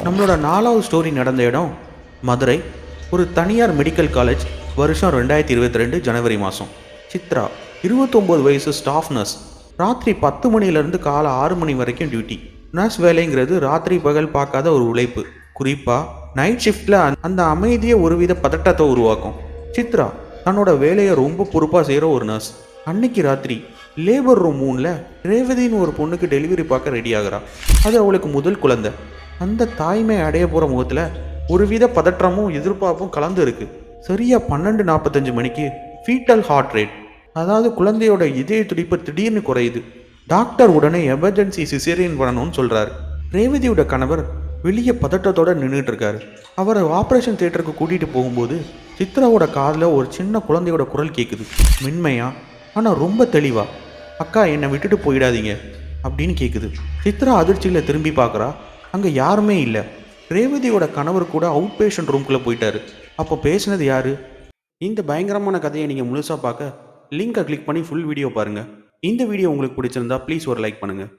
நம்மளோட 4வது ஸ்டோரி நடந்த இடம் மதுரை. ஒரு தனியார் மெடிக்கல் காலேஜ். வருஷம் 2022 ஜனவரி மாதம். சித்ரா 29 வயசு, ஸ்டாஃப் நர்ஸ். ராத்திரி 10 மணிலேருந்து காலை 6 மணி வரைக்கும் டியூட்டி. நர்ஸ் வேலைங்கிறது ராத்திரி பகல் பார்க்காத ஒரு உழைப்பு. குறிப்பாக நைட் ஷிஃப்டில் அந்த அமைதியை ஒருவித பதட்டத்தை உருவாக்கும். சித்ரா தன்னோட வேலையை ரொம்ப பொறுப்பாக செய்கிற ஒரு நர்ஸ். அன்னைக்கு ராத்திரி லேபர் ரூம் 3ல் ரேவதின்னு ஒரு பொண்ணுக்கு டெலிவரி பார்க்க ரெடி ஆகிறா. அது அவளுக்கு முதல் குழந்தை. அந்த தாய்மை அடைய போகிற முகத்தில் ஒருவித பதற்றமும் எதிர்பார்ப்பும் கலந்து இருக்கு. சரியா 12:45 மணிக்கு ஃபீட்டல் ஹார்ட் ரேட், அதாவது குழந்தையோட இதய துடிப்பு திடீர்னு குறையுது. டாக்டர் உடனே எமர்ஜென்சி சிசேரியன் பண்ணணும்னு சொல்கிறாரு. ரேவதியோட கணவர் வெளியே பதட்டத்தோடு நின்றுட்டு இருக்காரு. அவரை ஆப்ரேஷன் தியேட்டருக்கு கூட்டிகிட்டு போகும்போது சித்ராவோட காதில் ஒரு சின்ன குழந்தையோட குரல் கேட்குது. மென்மையா ஆனால் ரொம்ப தெளிவா, அக்கா என்னை விட்டுட்டு போயிடாதீங்க அப்படின்னு கேட்குது. சித்ரா அதிர்ச்சியில் திரும்பி பார்க்குறா. அங்கே யாருமே இல்லை. ரேவதியோட கணவர் கூட அவுட் பேஷண்ட் ரூம்குள்ளே போயிட்டாரு. அப்போ பேசினது யாரு? இந்த பயங்கரமான கதையை நீங்கள் முழுசாக பார்க்க லிங்கை கிளிக் பண்ணி ஃபுல் வீடியோ பாருங்கள். இந்த வீடியோ உங்களுக்கு பிடிச்சிருந்தா ப்ளீஸ் ஒரு லைக் பண்ணுங்கள்.